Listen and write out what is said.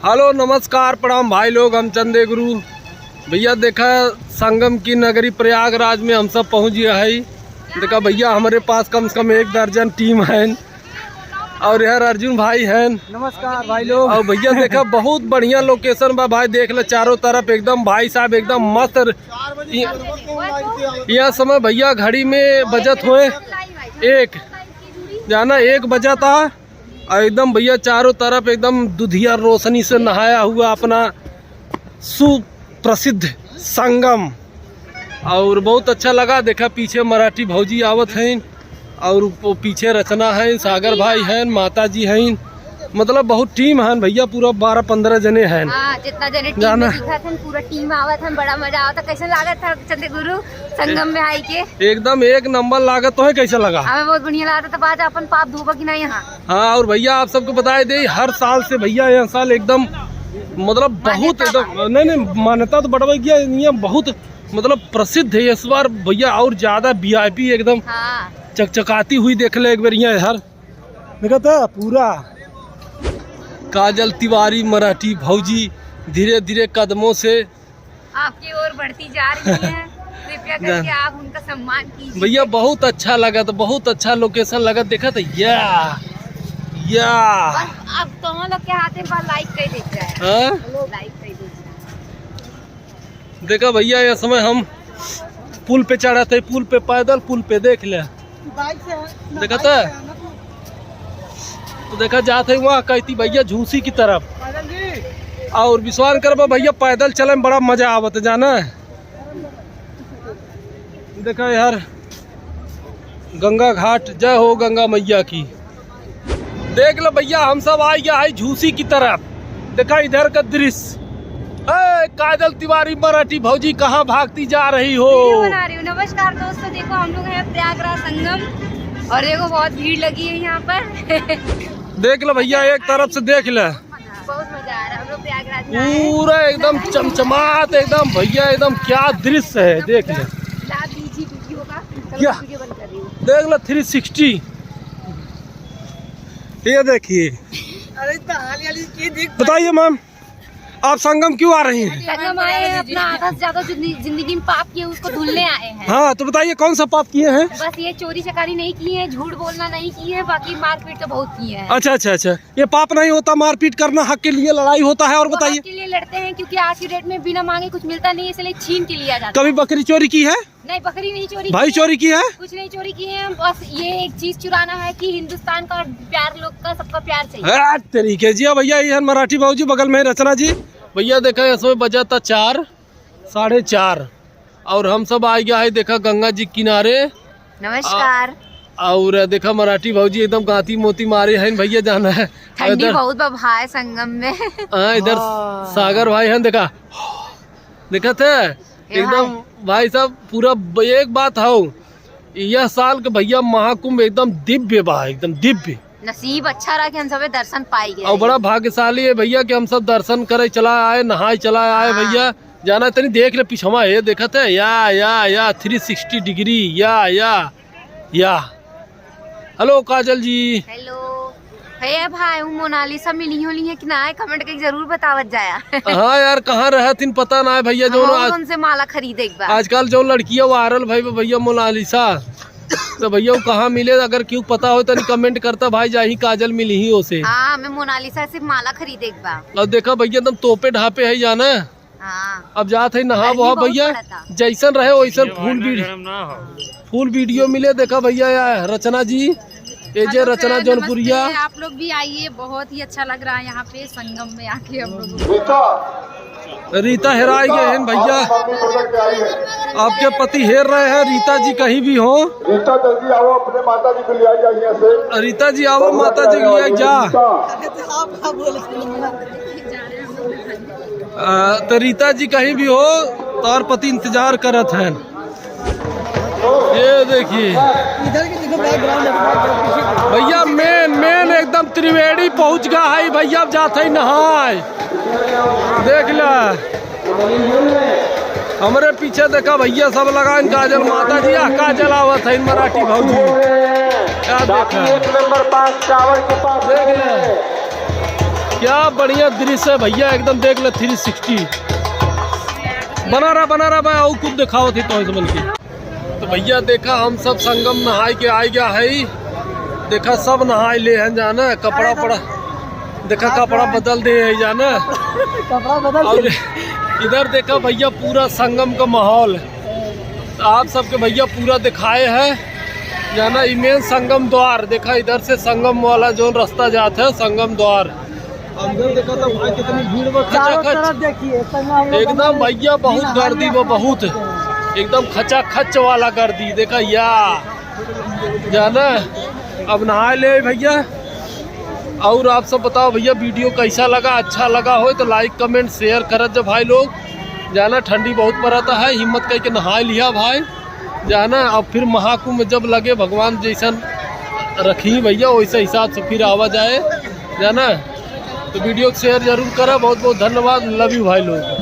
Hello नमस्कार प्रणाम भाई लोग, हम चंदे गुरु भैया। देखा संगम की नगरी प्रयागराज में हम सब पहुँच गया है। देखा भैया हमारे पास कम से कम 1 दर्जन टीम है और यार अर्जुन भाई हैं। नमस्कार भाई लोग। और भैया देखा बहुत बढ़िया लोकेशन बा भाई, देख ले चारों तरफ एकदम भाई साहब एकदम मस्त। यह समय भैया घड़ी में बजट हुए 1 जाना 1 बजा था और एकदम भैया चारों तरफ एकदम दुधिया रोशनी से नहाया हुआ अपना सुप्रसिद्ध संगम। और बहुत अच्छा लगा। देखा पीछे मराठी भौजी आवत हैं और वो पीछे रचना है, सागर भाई हैं, माता जी हैं, मतलब बहुत टीम है भैया, पूरा 12-15 जने हैं। जितना जने टीम में दिखा था पूरा टीम आवत है, बड़ा मजा आवता। कैसा लागत था चंदे गुरु संगम में आई के? एकदम 1 नंबर लागत तो है। कैसा लगा? हमें बहुत बढ़िया लगा था। आज अपन पाप धोबा की नहीं यहाँ। हाँ और भैया आप सबको बताए दे, हर साल से भैया यह साल एकदम मतलब बहुत एकदम नहीं मान्यता तो बढ़ गया, बहुत मतलब प्रसिद्ध है इस बार भैया। और ज्यादा VIP एकदम चकचकाती हुई देख ले एक बार यहाँ यार। देखा था पूरा काजल तिवारी मराठी भौजी धीरे धीरे कदमों से आपकी ओर बढ़ती जा रही है। कृपया करके आप उनका सम्मान कीजिए भैया। बहुत अच्छा लगा, तो बहुत अच्छा लोकेशन लगा। देखा था या अब दोनों लोग के हाथ में लाइक कर देते हैं। लाइक कर देते। देखा भैया ये समय हम पुल पे चढ़ा थे, पुल पे पैदल, पुल पे देख ले देखा था। तो देखा जाते वहाँ कहती भैया झूसी की तरफ। और विश्वास कर भैया पैदल चले में बड़ा मजा आवत जाना है। देखा यार गंगा घाट, जय हो गंगा मैया की। देख लो भैया हम सब आ गया है झूसी की तरफ। देखा इधर का दृश्य। काजल तिवारी मराठी भौजी कहाँ भागती जा रही हो? बना रही हूँ। नमस्कार दोस्तों, देखो हम लोग हैं प्रयागराज संगम और देखो बहुत भीड़ लगी है यहाँ पर। देख लो भैया एक तरफ से देख ले, बहुत मजा आ रहा है। हम लोग प्रयागराज पूरा एकदम चमचमात एकदम भैया, एकदम क्या दृश्य है। देख ले देख लो 360 ये देखिए। बताइए मैम आप संगम क्यों आ रही हैं? संगम आए हैं अपना आधा से ज्यादा जिंदगी में पाप किए उसको धुलने आए हैं। हाँ तो बताइए कौन सा पाप किए हैं? बस ये चोरी चकारी नहीं किए हैं, झूठ बोलना नहीं किए हैं, बाकी मारपीट तो बहुत किए हैं। अच्छा ये पाप नहीं होता, मारपीट करना हक के लिए लड़ाई होता है। और बताइए के लिए लड़ते हैं क्योंकि आज की डेट में बिना मांगे कुछ मिलता नहीं, इसलिए छीन के लिया जाता है। कभी बकरी चोरी की है? नहीं बकरी नहीं चोरी, भाई चोरी की है? कुछ नहीं चोरी की है। बस ये एक चीज चुराना है कि हिंदुस्तान का प्यार, लोग का सबका प्यार चाहिए। तरीके जी भैया ये मराठी भाजी बगल में रचना जी। भैया देखा इसमें बजा था 4 साढ़े 4 और हम सब आ गया है देखा गंगा जी किनारे। नमस्कार। और देखा मराठी भौजी एकदम गाती मोती मारे हैं भैया, जाना है ठंडी बहुत भाई संगम में। इधर सागर भाई हैं देखा थे एकदम भाई साहब। पूरा एक बात हो यह साल के भैया महाकुंभ एकदम दिव्य बा, एकदम दिव्य। नसीब अच्छा रहा कि हम सब दर्शन पाई गए और बड़ा भाग्यशाली है भैया कि हम सब दर्शन करे चला आए, नहाए चला आए भैया। जाना तनी देख ले पिछवा ये देखा थे या 360 डिग्री या। हेलो काजल जी। हेलो भैया भाई हूँ मोनालिसा मिली होली है कि ना है, कमेंट करके जरूर बतावत जाया। हाँ यार कहाँ रहा तीन पता ना है भैया। जो उनसे माला खरीदे एक बार। आजकल जो लड़कियां वायरल भाई भैया मोनालिसा, तो भैया वो कहाँ मिले? अगर क्यों पता हो तो कमेंट करता भाई, जाही काजल मिली ही उसे। हाँ मैं मोनालिसा से माला खरीदे एक बार। और देखा भैया एकदम तोपे ढापे है जाना। हाँ। अब जाते नहा वहा भैया, जैसन रहे वैसन फुल वीडियो मिले। देखा भैया यार रचना जी, ये जे रचना जौनपुरिया। आप लोग भी आइए, बहुत ही अच्छा लग रहा है यहाँ पे संगम में आके हम लोग। रीता हेराई गए हैं भैया, आपके पति हेर रहे हैं। रीता जी कहीं भी हो, रीता जल्दी आओ, अपने माता जी को ले आई यहाँ से। रीता जी आओ, माता जी को ले आई जा। तो रीता जी कहीं भी हो तो और पति इंतजार करत हैं। ये देखिए भैया मेन एकदम त्रिवेणी पहुंच गया है भैया। अब जाते ही नहाए देख ला। हमारे पीछे देखा भैया सब लगा काजल माता जी काजल आवत है मराठी भौजी। क्या देखा 1 नंबर 5 टावर के पास देख ले। क्या बढ़िया दृश्य है भैया, एकदम देख ले 360 बना रहा भाई। और कुछ दिखाओ थी तो समझ के। तो भैया देखा हम सब संगम नहाई के आ गया है, देखा सब नहाई ले हैं जाना, कपड़ा पड़ा देखा कपड़ा बदल दे है जाना, कपड़ा बदल और इधर देखा भैया पूरा संगम का माहौल आप सबके भैया पूरा दिखाए है जाना। इमेन संगम द्वार देखा, इधर से संगम वाला जो रास्ता जाता है संगम द्वार, अंदर देखा था भाई कितनी भीड़ में चारों खचा तरफ खच, देखिए एकदम भैया बहुत गर्दी वो बहुत एकदम खचा खच वाला गर्दी देखा या जाना। अब नहा ले भैया। और आप सब बताओ भैया वीडियो कैसा लगा, अच्छा लगा हो तो लाइक कमेंट शेयर करत जब भाई लोग जाना। ठंडी बहुत पड़ता है, हिम्मत करके नहा लिया भाई जाना। अब फिर महाकुंभ जब लगे भगवान जैसन रखी भैया वैसे हिसाब से फिर आवा जाए जाना। तो वीडियो को शेयर जरूर करा। बहुत बहुत धन्यवाद, लव यू भाई लोग।